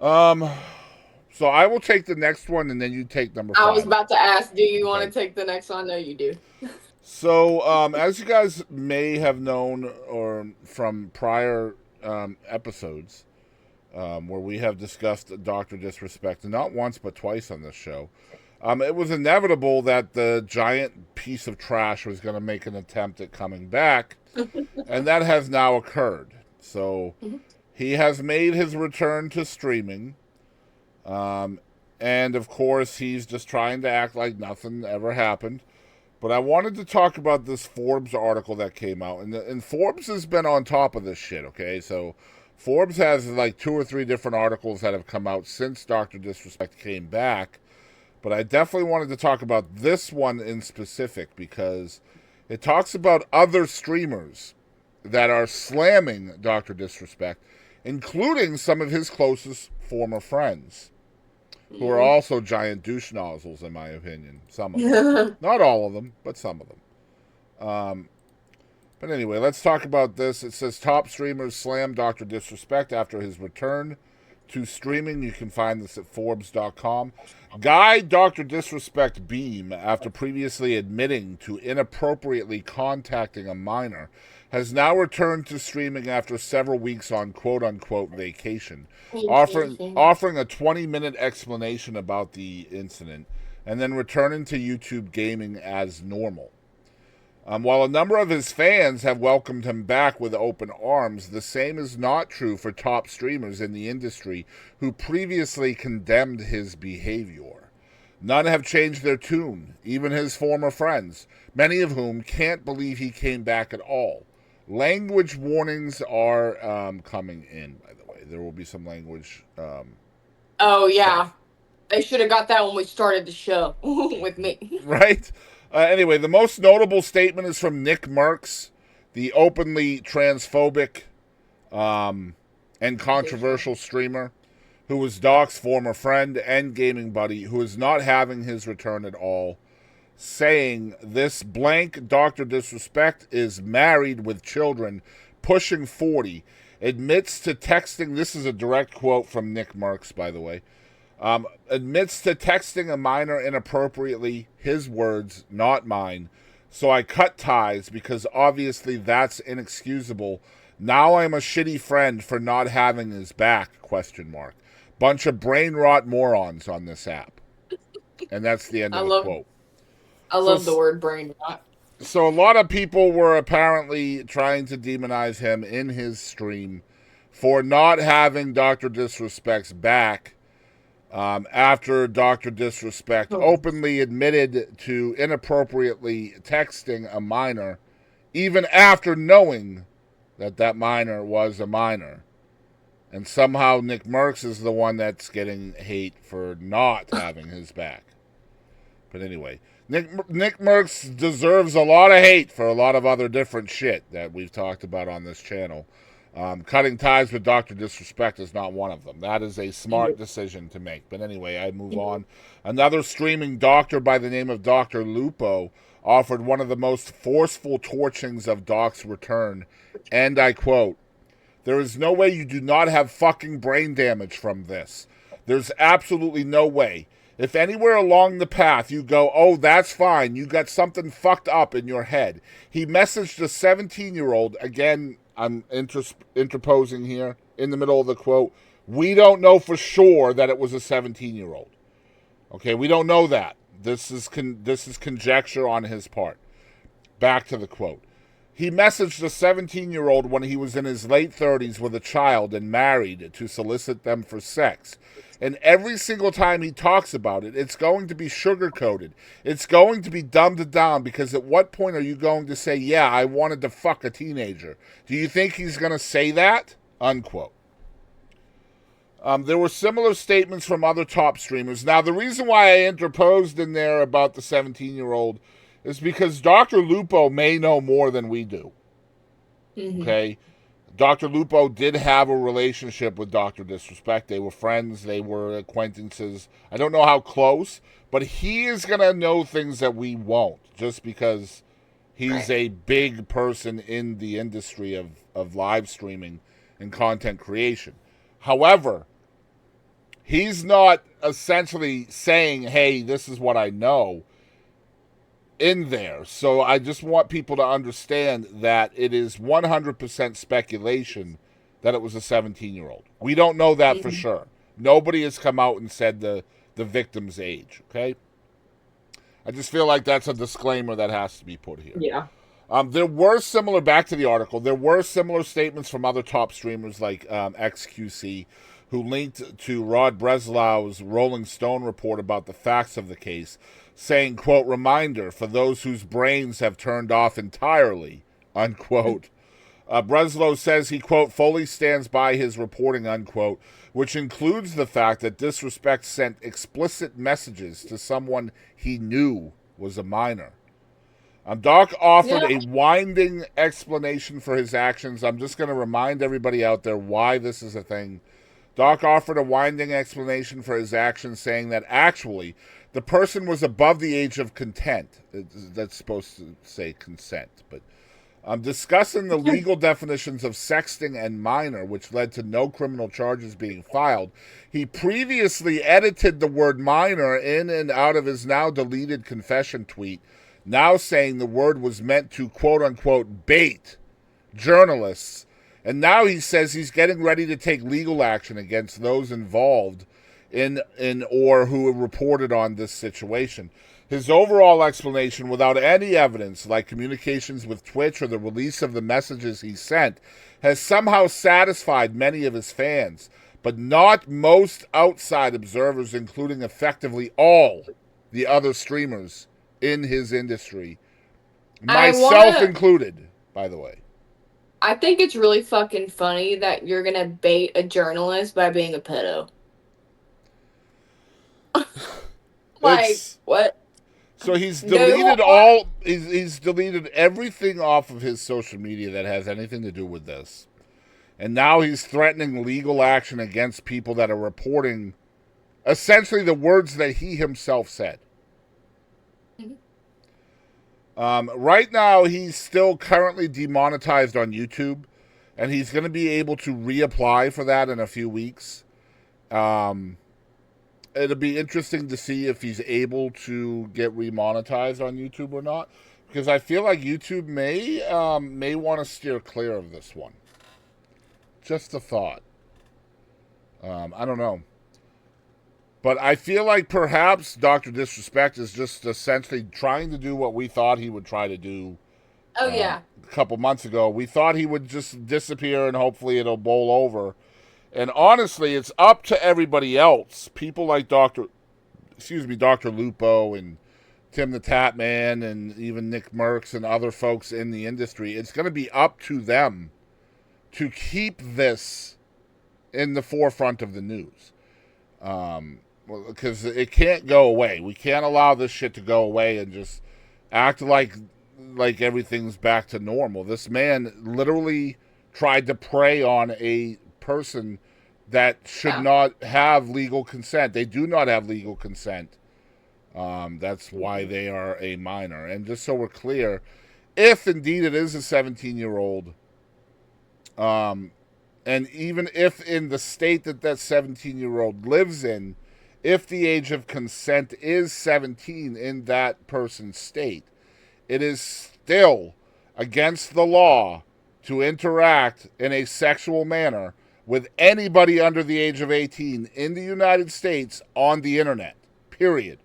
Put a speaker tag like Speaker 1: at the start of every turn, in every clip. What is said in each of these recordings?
Speaker 1: Um, so I will take the next one, and then you take number
Speaker 2: I was
Speaker 1: five.
Speaker 2: about to ask, do you want
Speaker 1: Okay.
Speaker 2: to take the next one? No, you do.
Speaker 1: So, as you guys may have known, or from prior episodes, where we have discussed Doctor Disrespect, not once but twice on this show, it was inevitable that the giant piece of trash was going to make an attempt at coming back, and that has now occurred. So he has made his return to streaming, um, and of course he's just trying to act like nothing ever happened. But I wanted to talk about this Forbes article that came out, and Forbes has been on top of this shit. Okay, so Forbes has like two or three different articles that have come out since Doctor Disrespect came back. But I definitely wanted to talk about this one in specific because it talks about other streamers that are slamming Doctor Disrespect, including some of his closest former friends, who are
Speaker 2: Mhm.
Speaker 1: also giant douche nozzles, in my opinion. Some of them. Not all of them, but some of them. But anyway, let's talk about this. It says top streamers slam Dr. Disrespect after his return to streaming. You can find this at Forbes.com. Guy Dr. Disrespect Beam, after previously admitting to inappropriately contacting a minor, has now returned to streaming after several weeks on quote unquote vacation,
Speaker 2: Vacation.
Speaker 1: offering a 20-minute explanation about the incident, and then returning to YouTube gaming as normal. While a number of his fans have welcomed him back with open arms, the same is not true for top streamers in the industry who previously condemned his behavior. None have changed their tune, even his former friends, many of whom can't believe he came back at all. Language warnings are coming in, by the way. There will be some language
Speaker 2: Oh
Speaker 1: stuff.
Speaker 2: yeah, they should have got that when we started the show with me.
Speaker 1: Right? Anyway, the most notable statement is from Nick Merckx, the openly transphobic and
Speaker 2: Dishonor.
Speaker 1: controversial streamer, who was Doc's former friend and gaming buddy, who is not having his return at all, saying this blank Dr. Disrespect is married with children, pushing 40, admits to texting. This is a direct quote from Nick Merckx, by the way. Admits to texting a minor inappropriately, his words, not mine. So I cut ties because obviously that's inexcusable. Now I'm a shitty friend for not having his back, question mark. Bunch of brain rot morons on this app. And that's the end
Speaker 2: I
Speaker 1: of the
Speaker 2: love,
Speaker 1: quote.
Speaker 2: I
Speaker 1: So
Speaker 2: love the word brain rot.
Speaker 1: so a lot of people were apparently trying to demonize him in his stream for not having Dr. Disrespect's back after Dr. Disrespect
Speaker 2: Oh.
Speaker 1: openly admitted to inappropriately texting a minor, even after knowing that that minor was a minor. And somehow Nick Merckx is the one that's getting hate for not having his back. But anyway, Nick Merckx deserves a lot of hate for a lot of other different shit that we've talked about on this channel. Cutting ties with Dr. Disrespect is not one of them. That is a smart
Speaker 2: Yep.
Speaker 1: decision to make. But anyway, I move
Speaker 2: Yep.
Speaker 1: on. Another streaming doctor by the name of Dr. Lupo offered one of the most forceful torchings of Doc's return. And I quote, there is no way you do not have fucking brain damage from this. There's absolutely no way. If anywhere along the path you go, oh, that's fine, you got something fucked up in your head. He messaged a 17-year-old, again, I'm interposing here in the middle of the quote. We don't know for sure that it was a 17-year-old. Okay, we don't know that. This is conjecture on his part. Back to the quote. He messaged a 17-year-old when he was in his late 30s with a child and married to solicit them for sex. And every single time he talks about it, it's going to be sugar coated. It's going to be dumbed down because at what point are you going to say, yeah, I wanted to fuck a teenager? Do you think he's going to say that? Unquote. There were similar statements from other top streamers. Now, the reason why I interposed in there about the 17-year-old is because Dr. Lupo may know more than we do.
Speaker 2: Hmm.
Speaker 1: Okay? Dr. Lupo did have a relationship with Dr. Disrespect. They were friends, they were acquaintances. I don't know how close, but he is going to know things that we won't just because he's
Speaker 2: Right.
Speaker 1: a big person in the industry of live streaming and content creation. However, He's not essentially saying, hey, this is what I know in there. So I just want people to understand that it is 100% speculation that it was a 17-year-old. We don't know that for sure. Nobody has come out and said the victim's age, okay? I just feel like that's a disclaimer that has to be put here.
Speaker 2: Yeah.
Speaker 1: There were similar, back to the article, there were similar statements from other top streamers like XQC, who linked to Rod Breslau's Rolling Stone report about the facts of the case, saying, quote, reminder for those whose brains have turned off entirely, unquote. Breslau says he, quote, fully stands by his reporting, unquote, which includes the fact that Disrespect sent explicit messages to someone he knew was a minor. Doc offered a winding explanation for his actions. I'm just going to remind everybody out there why this is a thing. Doc offered a winding explanation for his actions, saying that actually the person was above the age of consent. That's supposed to say consent, but discussing the legal definitions of sexting and minor, which led to no criminal charges being filed. He previously edited the word minor in and out of his now deleted confession tweet, now saying the word was meant to, quote-unquote, bait journalists. And now he says he's getting ready to take legal action against those involved in or who reported on this situation. His overall explanation, without any evidence, like communications with Twitch or the release of the messages he sent, has somehow satisfied many of his fans, but not most outside observers, including effectively all the other streamers in his industry, myself included, by the way.
Speaker 2: I think it's really fucking funny that you're gonna bait a journalist by being a pedo. Like, what?
Speaker 1: So he's deleted he's deleted everything off of his social media that has anything to do with this. And now he's threatening legal action against people that are reporting essentially the words that he himself said. Right now, he's still currently demonetized on YouTube, and he's going to be able to reapply for that in a few weeks. It'll be interesting to see if he's able to get remonetized on YouTube or not, because I feel like YouTube may want to steer clear of this one. Just a thought. I don't know. But I feel like perhaps Dr. Disrespect is just essentially trying to do what we thought he would try to do. A couple months ago. We thought he would just disappear and hopefully it'll bowl over. And honestly, it's up to everybody else. People like Dr. Lupo and Tim the Tap Man and even Nick Merckx and other folks in the industry. It's going to be up to them to keep this in the forefront of the news. Because it can't go away. We can't allow this shit to go away and just act like everything's back to normal. This man literally tried to prey on a person that should not have legal consent. They do not have legal consent. That's why they are a minor. And just so we're clear, if indeed it is a 17-year-old, and even if in the state that 17-year-old lives in, if the age of consent is 17 in that person's state, it is still against the law to interact in a sexual manner with anybody under the age of 18 in the United States on the internet, period.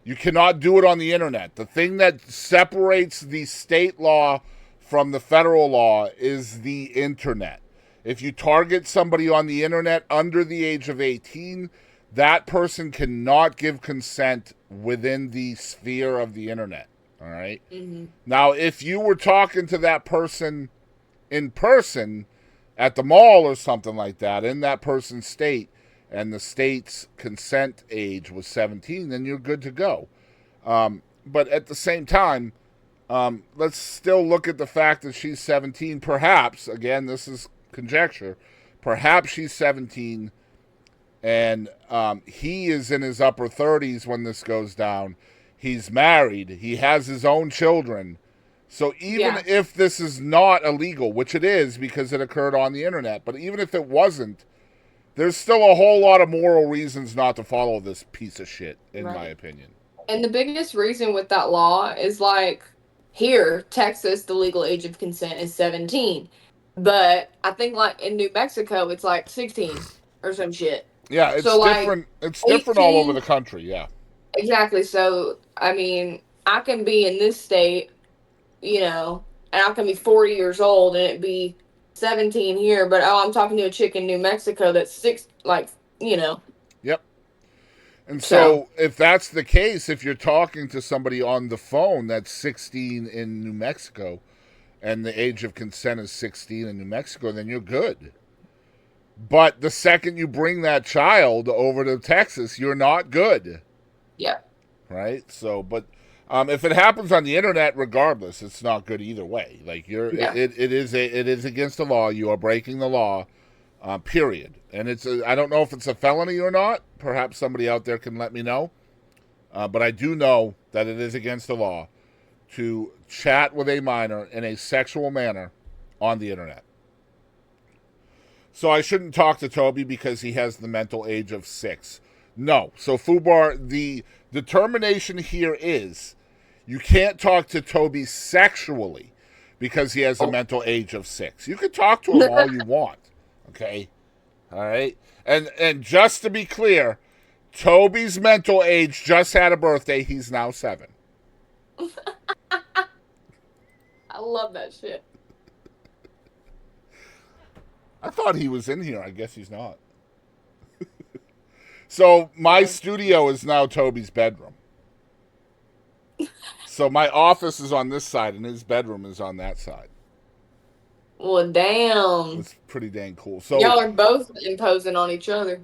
Speaker 1: You cannot do it on the internet. The thing that separates the state law from the federal law is the internet. If you target somebody on the internet under the age of 18, that person cannot give consent within the sphere of the internet. All right? Mm-hmm. Now, if you were talking to that person in person at the mall or something like that, in that person's state, and the state's consent age was 17, then you're good to go. But at the same time, let's still look at the fact that she's 17. Perhaps, again, this is conjecture, perhaps she's 17 and he is in his upper 30s when this goes down. He's married. He has his own children. So even if this is not illegal, which it is because it occurred on the internet, but even if it wasn't, there's still a whole lot of moral reasons not to follow this piece of shit, in my
Speaker 2: Right.
Speaker 1: opinion.
Speaker 2: And the biggest reason with that law is like here, Texas, the legal age of consent is 17. But I think like in New Mexico, it's like 16 or some shit.
Speaker 1: Yeah,
Speaker 2: So
Speaker 1: it's
Speaker 2: like
Speaker 1: different. It's different all over
Speaker 2: 18,
Speaker 1: the country. Yeah.
Speaker 2: exactly. So, I mean, I can be in this state, and I can be 40 years old and it be 17 here, but oh, I'm talking to a chick in New Mexico that's six, like, you know,
Speaker 1: Yep. And
Speaker 2: so.
Speaker 1: so, if that's the case, if you're talking to somebody on the phone that's 16 in New Mexico and the age of consent is 16 in New Mexico, then you're good. But the second you bring that child over to Texas, you're not good.
Speaker 2: Yeah.
Speaker 1: Right? So, but if it happens on the internet, regardless, it's not good either way. Like
Speaker 2: Yeah.
Speaker 1: it is against the law. You are breaking the law. Period. And I don't know if it's a felony or not. Perhaps somebody out there can let me know. But I do know that it is against the law to chat with a minor in a sexual manner on the internet. So I shouldn't talk to Toby because he has the mental age of 6. No. So Fubar, the determination here is you can't talk to Toby sexually because he has a
Speaker 2: Oh.
Speaker 1: mental age of 6. You can talk to him all you want. Okay? All right? And just to be clear, Toby's mental age just had a birthday. He's now 7.
Speaker 2: I love that shit.
Speaker 1: I thought he was in here. I guess he's not. So my studio is now Toby's bedroom. So my office is on this side and his bedroom is on that side.
Speaker 2: Well, damn.
Speaker 1: It's pretty dang cool. So
Speaker 2: Y'all are both imposing on each other.